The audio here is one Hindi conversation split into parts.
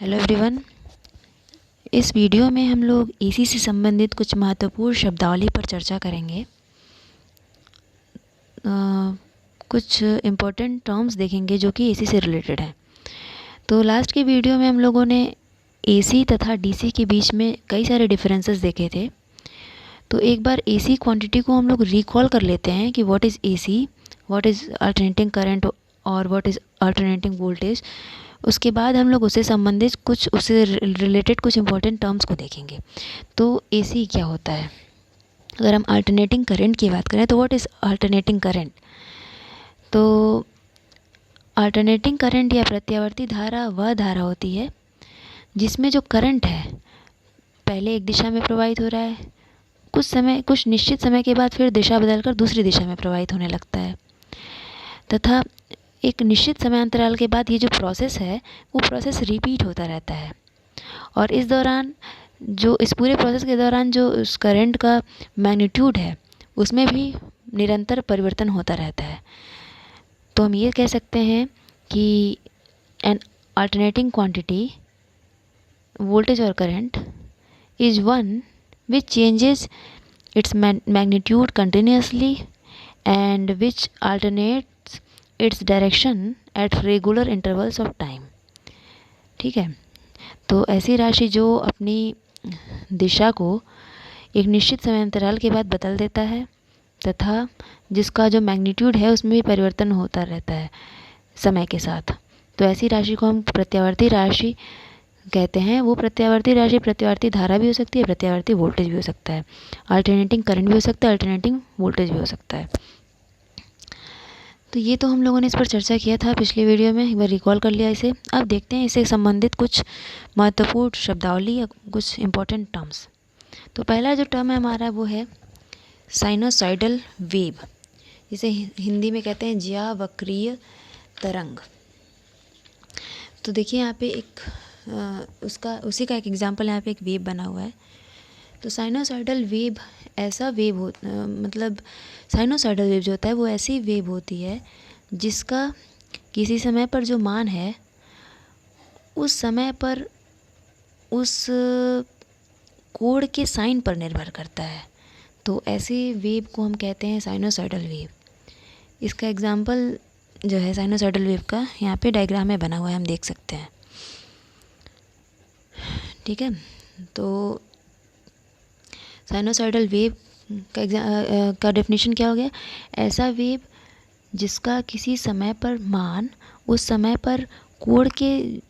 Hello everyone. इस वीडियो में हम लोग एसी से संबंधित कुछ महत्वपूर्ण शब्दावली पर चर्चा करेंगे। कुछ इम्पोर्टेंट टर्म्स देखेंगे जो कि एसी से रिलेटेड है। तो लास्ट के वीडियो में हम लोगों ने एसी तथा डीसी के बीच में कई सारे डिफरेंसेस देखे थे। तो एक बार एसी क्वांटिटी को हम लोग रिकॉल कर लेते हैं कि what is AC, what is alternating current और व्हाट इज़ अल्टरनेटिंग वोल्टेज। उसके बाद हम लोग उससे संबंधित कुछ उससे रिलेटेड कुछ इंपॉर्टेंट टर्म्स को देखेंगे। तो एसी क्या होता है? अगर हम अल्टरनेटिंग करंट की बात करें तो व्हाट इज़ अल्टरनेटिंग करंट? तो अल्टरनेटिंग करंट या प्रत्यावर्ती धारा वह धारा होती है जिसमें जो करंट है पहले एक दिशा में प्रवाहित हो रहा है, कुछ निश्चित समय के बाद फिर दिशा बदलकर दूसरी दिशा में प्रवाहित होने लगता है, तथा एक निश्चित समय अंतराल के बाद ये जो प्रोसेस है वो प्रोसेस रिपीट होता रहता है। और इस पूरे प्रोसेस के दौरान जो उस करंट का मैग्नीट्यूड है उसमें भी निरंतर परिवर्तन होता रहता है। तो हम ये कह सकते हैं कि एन अल्टरनेटिंग क्वांटिटी वोल्टेज और current is one which changes its magnitude continuously and which alternates its direction at regular intervals of time। ठीक है, तो ऐसी राशि जो अपनी दिशा को एक निश्चित समय अंतराल के बाद बदल देता है तथा जिसका जो मैग्नीट्यूड है उसमें भी परिवर्तन होता रहता है समय के साथ, तो ऐसी राशि को हम प्रत्यावर्ती राशि कहते हैं। वो प्रत्यावर्ती राशि प्रत्यावर्ती धारा भी हो सकती है, प्रत्यावर्ती वोल्टेज भी हो सकता है, अल्टरनेटिंग करंट भी हो सकता है, अल्टरनेटिंग वोल्टेज भी हो सकता है। तो ये तो हम लोगों ने इस पर चर्चा किया था पिछले वीडियो में, एक बार रिकॉल कर लिया इसे। अब देखते हैं इससे संबंधित कुछ महत्वपूर्ण शब्दावली या कुछ इंपॉर्टेंट टर्म्स। तो पहला जो टर्म है हमारा वो है साइनोसॉइडल वेव, जिसे हिंदी में कहते हैं ज्यावक्रीय तरंग। तो देखिए यहाँ पे उसी का एक एग्जाम्पल यहाँ पे एक वेव बना हुआ है। तो साइनोसॉइडल वेव ऐसा वेव मतलब साइनोसॉइडल वेव जो होता है वो ऐसी वेव होती है जिसका किसी समय पर जो मान है उस समय पर उस कोण के साइन पर निर्भर करता है। तो ऐसे वेव को हम कहते हैं साइनोसॉइडल वेव। इसका एग्जाम्पल जो है साइनोसॉइडल वेव का यहाँ पे डायग्राम में बना हुआ है, हम देख सकते हैं। ठीक है, तो साइनोसॉइडल वेव का डेफिनेशन क्या हो गया? ऐसा वेव जिसका किसी समय पर मान उस समय पर कोण के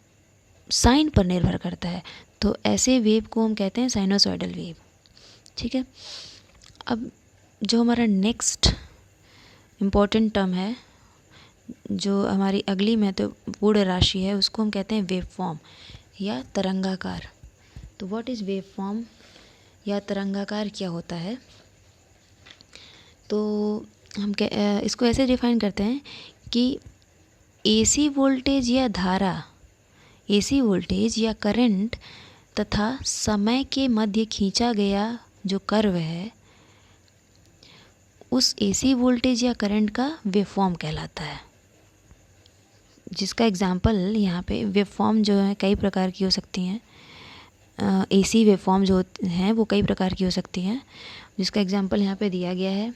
साइन पर निर्भर करता है, तो ऐसे वेव को हम कहते हैं साइनोसॉइडल वेव। ठीक है, अब जो हमारा नेक्स्ट इम्पॉर्टेंट टर्म है, जो हमारी अगली महत्वपूर्ण राशि है, उसको हम कहते हैं वेव फॉर्म या तरंगाकार। तो व्हाट इज़ वेव फॉर्म या तरंगाकार क्या होता है? तो हम इसको ऐसे डिफाइन करते हैं कि एसी वोल्टेज या धारा, एसी वोल्टेज या करंट तथा समय के मध्य खींचा गया जो कर्व है उस एसी वोल्टेज या करंट का वेव फॉर्म कहलाता है। जिसका एग्जांपल यहाँ पे वेव फॉर्म जो है कई प्रकार की हो सकती हैं। एसी वेव फॉर्म जो हैं वो कई प्रकार की हो सकती हैं, जिसका एग्जांपल यहाँ पे दिया गया है।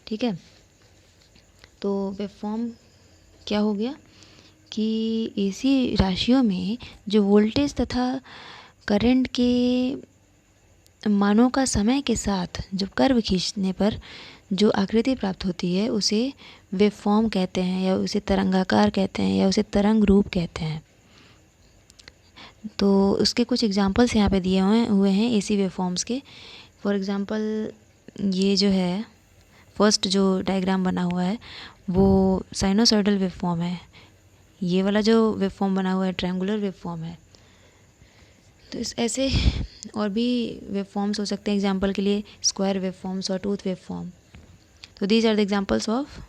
ठीक है, तो वेव फॉर्म क्या हो गया कि एसी राशियों में जो वोल्टेज तथा करंट के मानों का समय के साथ जो कर्व खींचने पर जो आकृति प्राप्त होती है उसे वेव फॉर्म कहते हैं, या उसे तरंगाकार कहते हैं, या उसे तरंग रूप कहते हैं। तो उसके कुछ एग्जांपल्स यहाँ पे दिए हुए हैं एसी वेव फॉर्म्स के। फॉर एग्जांपल ये जो है फर्स्ट जो डायग्राम बना हुआ है वो साइनोसॉइडल वेव फॉर्म है। ये वाला जो वेव फॉर्म बना हुआ है ट्रायंगुलर वेव फॉर्म है। तो ऐसे और भी वेव फॉर्म्स हो सकते हैं, एग्जांपल के लिए स्क्वायर वेव फॉर्म्स और टूथ वेव फॉर्म। तो these are the examples of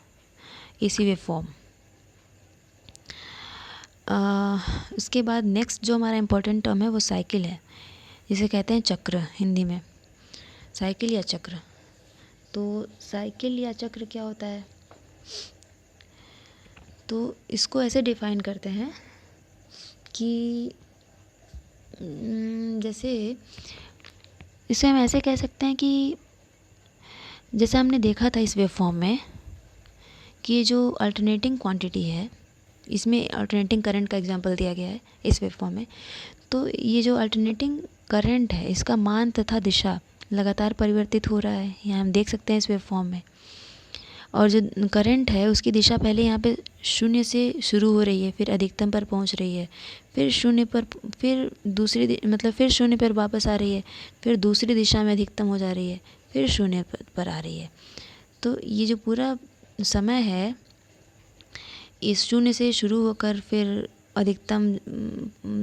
AC wave form. उसके बाद नेक्स्ट जो हमारा इम्पोर्टेंट टर्म है वो साइकिल है, जिसे कहते हैं चक्र हिंदी में, साइकिल या चक्र। तो साइकिल या चक्र क्या होता है? तो इसको ऐसे डिफाइन करते हैं कि जैसे इसे हम ऐसे कह सकते हैं कि जैसे हमने देखा था इस वेव फॉर्म में कि ये जो अल्टरनेटिंग क्वांटिटी है, इसमें अल्टरनेटिंग करंट का एग्जांपल दिया गया है इस वेव फॉर्म में। तो ये जो अल्टरनेटिंग करंट है, इसका मान तथा दिशा लगातार परिवर्तित हो रहा है, यहाँ हम देख सकते हैं इस वेव फॉर्म में। और जो करंट है उसकी दिशा पहले यहाँ पे शून्य से शुरू हो रही है, फिर अधिकतम पर पहुँच रही है, फिर शून्य पर, फिर मतलब फिर शून्य पर वापस आ रही है, फिर दूसरी दिशा में अधिकतम हो जा रही है, फिर शून्य पर आ रही है। तो ये जो पूरा समय है, इस शून्य से शुरू होकर फिर अधिकतम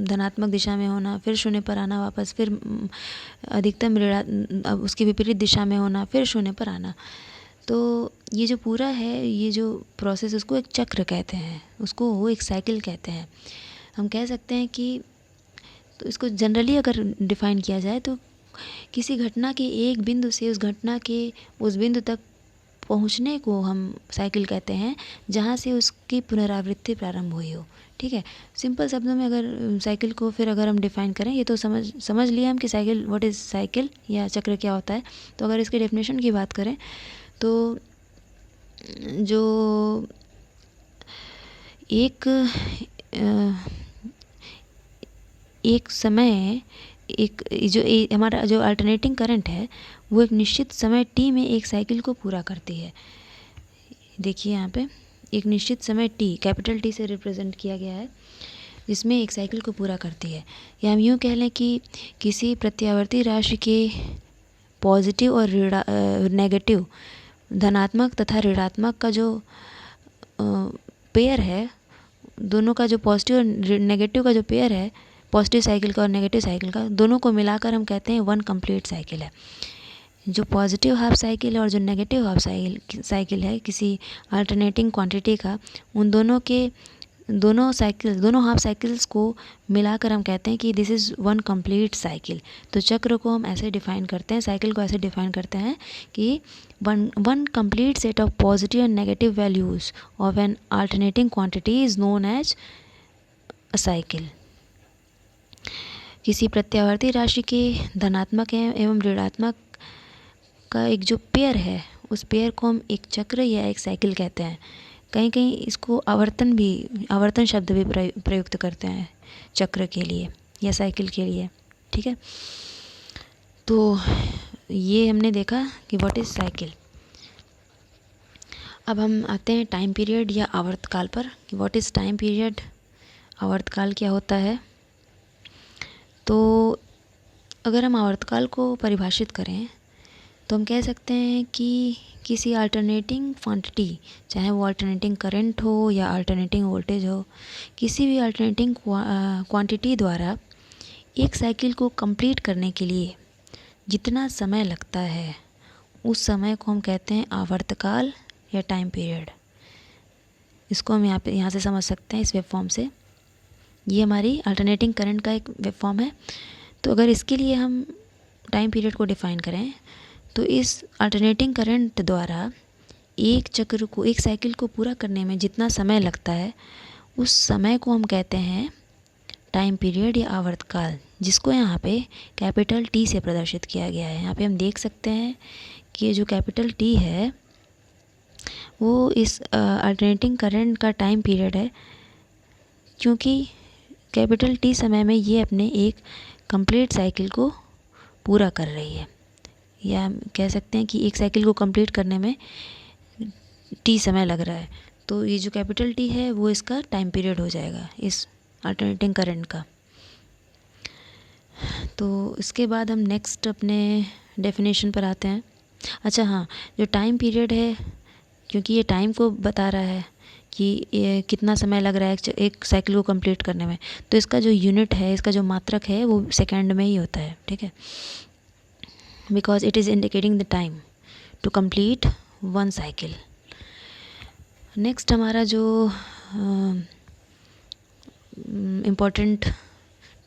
धनात्मक दिशा में होना, फिर शून्य पर आना वापस, फिर अधिकतम अब उसके विपरीत दिशा में होना, फिर शून्य पर आना। तो ये जो पूरा है, ये जो प्रोसेस, उसको एक चक्र कहते हैं, उसको वो एक साइकिल कहते हैं। हम कह सकते हैं कि तो इसको जनरली अगर डिफ़ाइन किया जाए तो किसी घटना के एक बिंदु से उस घटना के उस बिंदु तक पहुंचने को हम साइकिल कहते हैं, जहां से उसकी पुनरावृत्ति प्रारंभ हुई हो। ठीक है, सिंपल शब्दों में अगर साइकिल को फिर अगर हम डिफ़ाइन करें, ये तो समझ लिया हम कि साइकिल, व्हाट इज़ साइकिल या चक्र क्या होता है। तो अगर इसके डेफिनेशन की बात करें तो जो एक समय, हमारा जो अल्टरनेटिंग करंट है वो एक निश्चित समय t में एक साइकिल को पूरा करती है। देखिए यहाँ पे एक निश्चित समय t, कैपिटल T से रिप्रेजेंट किया गया है, जिसमें एक साइकिल को पूरा करती है। या हम यूँ कह लें कि किसी प्रत्यावर्ती राशि के पॉजिटिव और नेगेटिव, धनात्मक तथा ऋणात्मक का जो पेयर है, दोनों का जो पॉजिटिव और नेगेटिव का जो पेयर है, पॉजिटिव साइकिल का और नेगेटिव साइकिल का, दोनों को मिलाकर हम कहते हैं वन कंप्लीट साइकिल है। जो पॉजिटिव हाफ साइकिल है और जो नेगेटिव हाफ साइकिल है किसी अल्टरनेटिंग क्वांटिटी का, उन दोनों हाफ साइकिल्स को मिलाकर हम कहते हैं कि this is one complete cycle. तो चक्र को हम ऐसे डिफ़ाइन करते हैं, साइकिल को ऐसे डिफ़ाइन करते हैं कि one complete set of positive and negative values of an alternating quantity is known as a cycle. किसी प्रत्यावर्ती राशि के धनात्मक एवं ऋणात्मक का एक जो पेयर है, उस पेयर को हम एक चक्र या एक साइकिल कहते हैं। कहीं कहीं इसको आवर्तन शब्द भी प्रयुक्त करते हैं चक्र के लिए या साइकिल के लिए। ठीक है, तो ये हमने देखा कि व्हाट इज़ साइकिल। अब हम आते हैं टाइम पीरियड या आवर्तकाल पर कि व्हाट इज़ टाइम पीरियड, आवर्तकाल क्या होता है। तो अगर हम आवर्तकाल को परिभाषित करें तो हम कह सकते हैं कि किसी अल्टरनेटिंग क्वांटिटी, चाहे वो अल्टरनेटिंग करंट हो या अल्टरनेटिंग वोल्टेज हो, किसी भी अल्टरनेटिंग क्वांटिटी द्वारा एक साइकिल को कंप्लीट करने के लिए जितना समय लगता है, उस समय को हम कहते हैं आवर्तकाल या टाइम पीरियड। इसको हम यहाँ से समझ सकते हैं इस वेब फॉर्म से। ये हमारी अल्टरनेटिंग करंट का एक वेब फॉर्म है। तो अगर इसके लिए हम टाइम पीरियड को डिफ़ाइन करें तो इस अल्टरनेटिंग करंट द्वारा एक साइकिल को पूरा करने में जितना समय लगता है, उस समय को हम कहते हैं टाइम पीरियड या आवर्तकाल, जिसको यहाँ पे कैपिटल T से प्रदर्शित किया गया है। यहाँ पे हम देख सकते हैं कि ये जो कैपिटल T है वो इस अल्टरनेटिंग करंट का टाइम पीरियड है, क्योंकि कैपिटल T समय में ये अपने एक कंप्लीट साइकिल को पूरा कर रही है। या हम कह सकते हैं कि एक साइकिल को कंप्लीट करने में T समय लग रहा है, तो ये जो कैपिटल T है वो इसका टाइम पीरियड हो जाएगा इस अल्टरनेटिंग करंट का। तो इसके बाद हम नेक्स्ट अपने डेफिनेशन पर आते हैं। अच्छा हाँ, जो टाइम पीरियड है, क्योंकि ये टाइम को बता रहा है कि ये कितना समय लग रहा है एक साइकिल को कंप्लीट करने में, तो इसका जो यूनिट है, इसका जो मात्रक है वो सेकेंड में ही होता है। ठीक है, because it is indicating the time to complete one cycle. Next हमारा जो इम्पोर्टेंट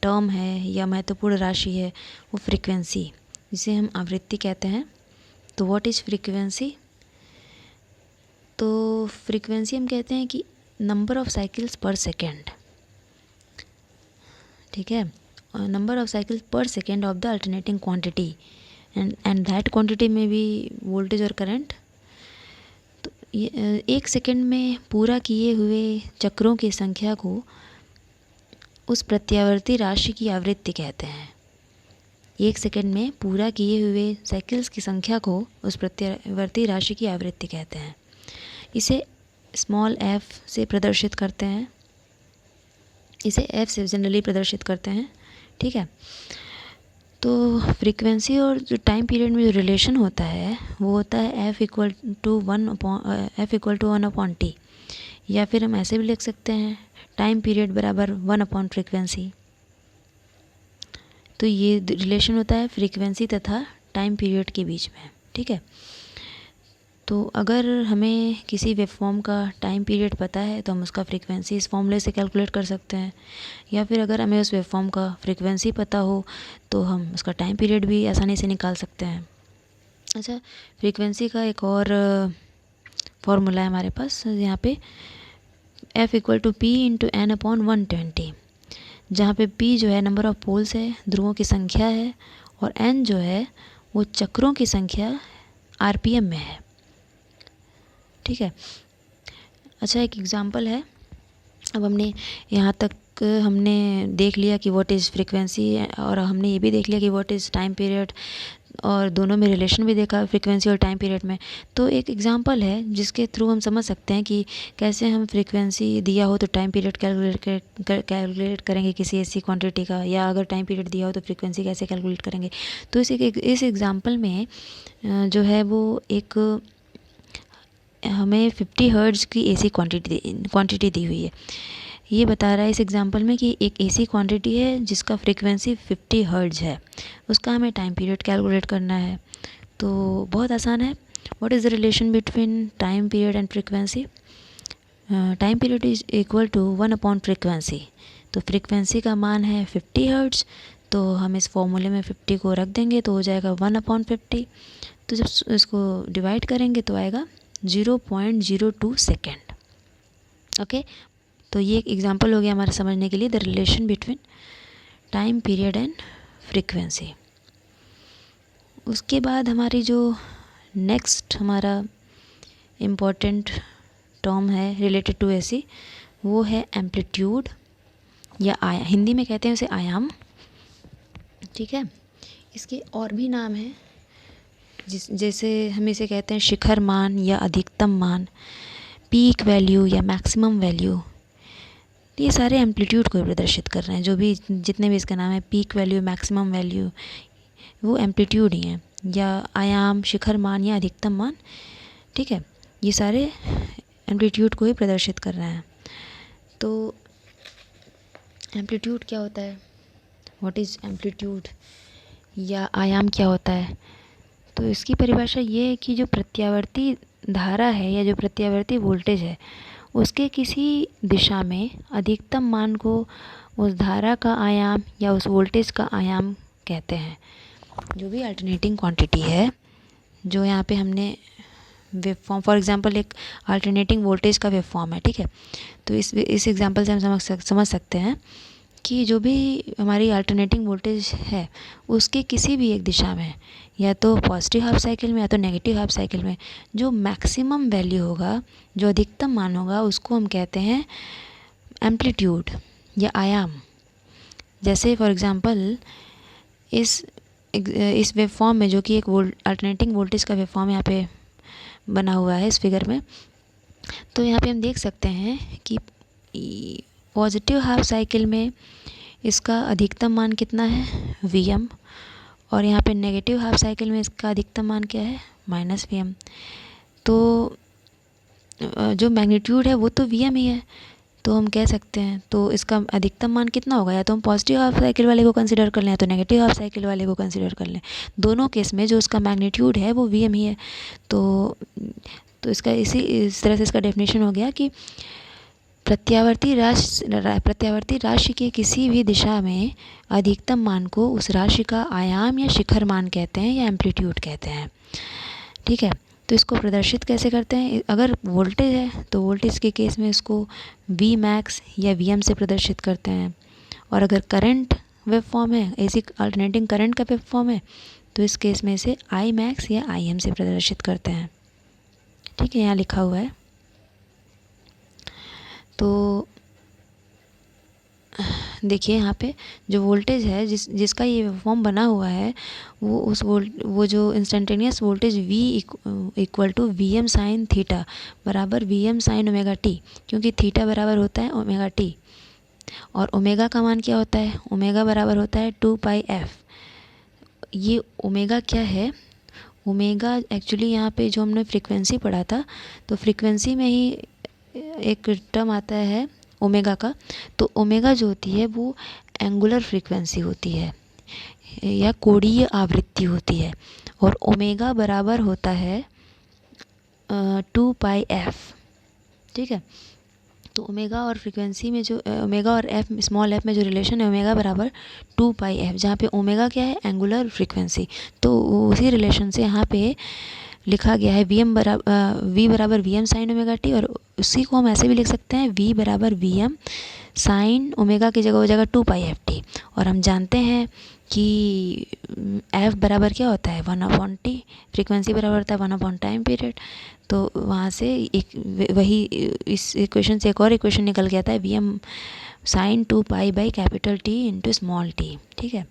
टर्म है या महत्वपूर्ण राशि है वो फ्रीक्वेंसी, जिसे हम आवृत्ति कहते हैं। तो व्हाट इज़ फ्रीक्वेंसी? तो फ्रीक्वेंसी हम कहते हैं कि नंबर ऑफ साइकिल्स पर सेकेंड। ठीक है, नंबर ऑफ साइकिल्स पर second of the alternating quantity and that quantity में भी वोल्टेज और करंट। तो ये 1 सेकेंड में पूरा किए हुए चक्रों की संख्या को उस प्रत्यावर्ती राशि की आवृत्ति कहते हैं। 1 सेकेंड में पूरा किए हुए साइकिल्स की संख्या को उस प्रत्यावर्ती राशि की आवृत्ति कहते हैं। इसे स्मॉल f से प्रदर्शित करते हैं, इसे f से जनरली प्रदर्शित करते हैं। ठीक है, तो फ्रीक्वेंसी और जो टाइम पीरियड में जो रिलेशन होता है वो होता है f इक्वल टू 1/t, या फिर हम ऐसे भी लिख सकते हैं टाइम पीरियड बराबर 1/फ्रीक्वेंसी। तो ये रिलेशन होता है फ्रीक्वेंसी तथा टाइम पीरियड के बीच में। ठीक है, तो अगर हमें किसी वेवफॉर्म का टाइम पीरियड पता है तो हम उसका फ्रीक्वेंसी इस फॉर्मूले से कैलकुलेट कर सकते हैं, या फिर अगर हमें उस वेवफॉर्म का फ्रीक्वेंसी पता हो तो हम उसका टाइम पीरियड भी आसानी से निकाल सकते हैं। अच्छा, फ्रीक्वेंसी का एक और फॉर्मूला है हमारे पास यहाँ पे, f equal to p into n/120, जहाँ पे p जो है नंबर ऑफ पोल्स है, ध्रुवों की संख्या है, और n जो है वो चक्रों की संख्या RPM में है। ठीक है, अच्छा एक एग्जांपल है। अब हमने यहाँ तक हमने देख लिया कि व्हाट इज़ फ्रीक्वेंसी, और हमने ये भी देख लिया कि व्हाट इज़ टाइम पीरियड, और दोनों में रिलेशन भी देखा फ्रीक्वेंसी और टाइम पीरियड में। तो एक एग्जांपल है जिसके थ्रू हम समझ सकते हैं कि कैसे हम फ्रीक्वेंसी दिया हो तो टाइम पीरियड कैलकुलेट करेंगे किसी ऐसी क्वांटिटी का, या अगर टाइम पीरियड दिया हो तो फ्रीक्वेंसी कैसे कैलकुलेट करेंगे। तो इस एग्जांपल में जो है वो एक हमें 50 हर्ट्ज़ की एसी क्वांटिटी दी हुई है। ये बता रहा है इस एग्जांपल में कि एक एसी क्वांटिटी है जिसका फ्रीक्वेंसी 50 हर्ट्ज़ है, उसका हमें टाइम पीरियड कैलकुलेट करना है। तो बहुत आसान है। What is the relation between time period and frequency? Time period is equal to 1/फ्रीक्वेंसी। तो फ्रीक्वेंसी का मान है 50 हर्ट्ज़, तो हम इस फॉर्मूले में 50 को रख देंगे तो हो जाएगा 1/50। तो जब इसको डिवाइड करेंगे तो आएगा 0.02 सेकेंड। ओके, तो ये एक एग्जांपल हो गया हमारे समझने के लिए, the relation between time period and frequency. उसके बाद हमारी जो नेक्स्ट हमारा इम्पोर्टेंट टर्म है रिलेटेड टू एसी, वो है एम्पलीट्यूड, या हिंदी में कहते हैं उसे आयाम। ठीक है, इसके और भी नाम हैं, जैसे हम इसे कहते हैं शिखर मान या अधिकतम मान, पीक वैल्यू या मैक्सिमम वैल्यू। ये सारे एम्पलीट्यूड को प्रदर्शित कर रहे हैं, जो भी जितने भी इसका नाम है, पीक वैल्यू, मैक्सिमम वैल्यू, वो एम्पलीट्यूड ही हैं, या आयाम, शिखर मान या अधिकतम मान। ठीक है, ये सारे एम्पलीट्यूड को ही प्रदर्शित कर रहे हैं। तो एम्पलीट्यूड क्या होता है, व्हाट इज़ एम्पलीट्यूड, या आयाम क्या होता है? तो इसकी परिभाषा ये है कि जो प्रत्यावर्ती धारा है या जो प्रत्यावर्ती वोल्टेज है, उसके किसी दिशा में अधिकतम मान को उस धारा का आयाम या उस वोल्टेज का आयाम कहते हैं। जो भी अल्टरनेटिंग क्वांटिटी है, जो यहाँ पे हमने वेव फॉर्म, फॉर एग्जांपल एक अल्टरनेटिंग वोल्टेज का वेव फॉर्म है। ठीक है, तो इस एग्जांपल से हम समझ सकते हैं कि जो भी हमारी अल्टरनेटिंग वोल्टेज है उसके किसी भी एक दिशा में, या तो पॉजिटिव हाफ साइकिल में या तो नेगेटिव हाफ साइकिल में, जो मैक्सिमम वैल्यू होगा, जो अधिकतम मान होगा, उसको हम कहते हैं एम्पलीट्यूड या आयाम। जैसे फॉर एग्जांपल इस वेव फॉर्म में, जो कि एक अल्टरनेटिंग वोल्टेज का वेव फॉर्म यहाँ पे बना हुआ है इस फिगर में, तो यहाँ पे हम देख सकते हैं कि पॉजिटिव हाफ साइकिल में इसका अधिकतम मान कितना है, Vm, और यहाँ पे नेगेटिव हाफ साइकिल में इसका अधिकतम मान क्या है, -Vm। तो जो मैग्नीट्यूड है वो तो Vm ही है, तो हम कह सकते हैं तो इसका अधिकतम मान कितना होगा, या तो हम पॉजिटिव हाफ साइकिल वाले को कंसिडर कर लें या तो नेगेटिव हाफ साइकिल वाले को कंसिडर कर लें। दोनों केस में जो उसका मैग्नीट्यूड है वो Vm ही है। तो इसका इस तरह से इसका डेफिनेशन हो गया कि प्रत्यावर्ती राशि के किसी भी दिशा में अधिकतम मान को उस राशि का आयाम या शिखर मान कहते हैं या एम्पलीट्यूड कहते हैं। ठीक है, तो इसको प्रदर्शित कैसे करते हैं? अगर वोल्टेज है तो वोल्टेज के केस में इसको V max या Vm से प्रदर्शित करते हैं, और अगर करंट वेव फॉर्म है, एसी अल्टरनेटिंग करंट का वेव फॉर्म है, तो इस केस में इसे आई मैक्स या आई एम से प्रदर्शित करते हैं। ठीक है, यहाँ लिखा हुआ है। तो देखिए यहाँ पे जो वोल्टेज है जिसका ये फॉर्म बना हुआ है, वो जो instantaneous voltage V equal to V M sine theta बराबर V M sine omega T, क्योंकि थीटा बराबर होता है ओमेगा टी और ओमेगा का मान क्या होता है, ओमेगा बराबर होता है 2πf। ये ओमेगा क्या है, ओमेगा एक्चुअली यहाँ पे जो हमने फ्रीक्वेंसी पढ़ा था, तो फ्रीक्वेंसी में ही एक टर्म आता है ओमेगा का। तो ओमेगा जो होती है वो एंगुलर फ्रीक्वेंसी होती है या कोणीय आवृत्ति होती है, और ओमेगा बराबर होता है 2πf। ठीक है, तो ओमेगा और फ्रीक्वेंसी में जो ओमेगा और एफ स्मॉल एफ में जो रिलेशन है ओमेगा बराबर 2πf, जहाँ पे ओमेगा क्या है, एंगुलर फ्रीक्वेंसी। तो उसी रिलेशन से यहाँ पे लिखा गया है वी बराबर V M sine omega T, और उसी को हम ऐसे भी लिख सकते हैं वी बराबर वी एम साइन ओमेगा की जगह हो जाएगा 2πft। और हम जानते हैं कि एफ बराबर क्या होता है, 1/t, फ्रीक्वेंसी बराबर होता है 1/टाइम टाइम पीरियड। तो वहाँ से एक वही इस इक्वेशन से एक और इक्वेशन निकल के आता है V M sine 2π/T into small T. ठीक है,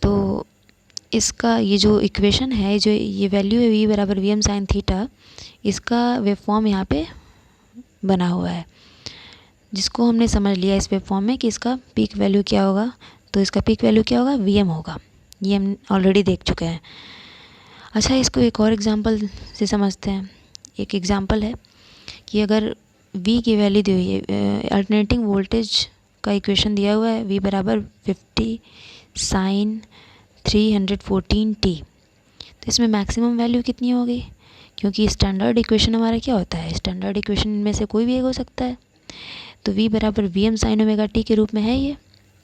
तो इसका ये जो इक्वेशन है, जो ये वैल्यू है वी बराबर वी एम साइन थीटा, इसका वेव फॉर्म यहाँ पे बना हुआ है, जिसको हमने समझ लिया इस वेव फॉर्म में कि इसका पीक वैल्यू क्या होगा। तो इसका पीक वैल्यू क्या होगा, वी एम होगा, ये हम ऑलरेडी देख चुके हैं। अच्छा, इसको एक और एग्जांपल से समझते हैं। एक एग्जांपल है कि अगर V की वैल्यू दी हुई है, अल्टरनेटिंग वोल्टेज का इक्वेशन दिया हुआ है V बराबर 50 साइन 314t, तो इसमें मैक्सिमम वैल्यू कितनी होगी, क्योंकि स्टैंडर्ड इक्वेशन हमारा क्या होता है, स्टैंडर्ड इक्वेशन में से कोई भी एक हो सकता है। तो V बराबर V M sine omega T के रूप में है ये,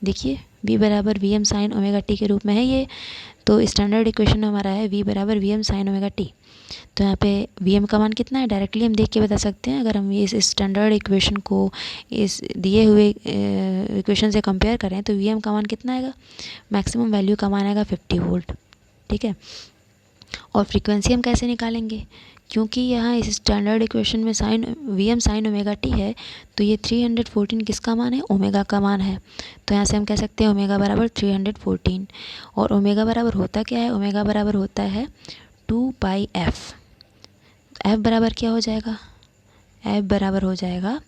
देखिए V बराबर V M sine omega T के रूप में है ये। तो स्टैंडर्ड इक्वेशन हमारा है V बराबर V M sine omega T. तो यहाँ पे वी एम का मान कितना है, डायरेक्टली हम देख के बता सकते हैं। अगर हम इस स्टैंडर्ड इक्वेशन को इस दिए हुए इक्वेशन से कंपेयर करें तो वी एम का मान कितना आएगा, मैक्सिमम वैल्यू का मान आएगा 50 वोल्ट। ठीक है, और फ्रीक्वेंसी हम कैसे निकालेंगे, क्योंकि यहाँ इस स्टैंडर्ड इक्वेशन में sine V M sine omega T है, तो ये 314 किसका मान है, ओमेगा का मान है। तो यहाँ से हम कह सकते हैं ओमेगा बराबर 314, और ओमेगा बराबर होता क्या है, ओमेगा बराबर होता है 2πf। एफ बराबर क्या हो जाएगा, एफ बराबर हो जाएगा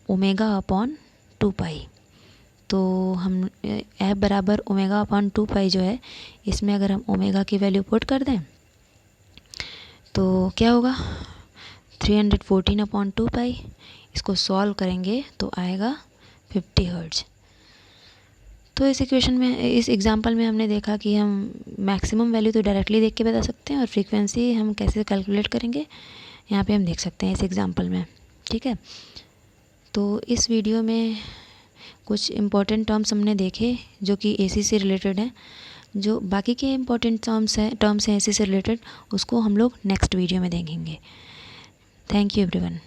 ओमेगा अपॉन 2π। तो हम एफ बराबर ओमेगा अपॉन 2π जो है, इसमें अगर हम ओमेगा की वैल्यू पुट कर दें तो क्या होगा, 314/2π। इसको सॉल्व करेंगे तो आएगा 50 हर्ट्ज। तो इस इक्वेशन में, इस एग्जांपल में हमने देखा कि हम मैक्सिमम वैल्यू तो डायरेक्टली देख के बता सकते हैं, और फ्रीक्वेंसी हम कैसे कैलकुलेट करेंगे यहाँ पे हम देख सकते हैं इस एग्जांपल में। ठीक है, तो इस वीडियो में कुछ इम्पोर्टेंट टर्म्स हमने देखे जो कि एसी से रिलेटेड हैं। जो बाकी के इम्पोर्टेंट टर्म्स हैं एसी से रिलेटेड, उसको हम लोग नेक्स्ट वीडियो में देखेंगे। Thank you everyone.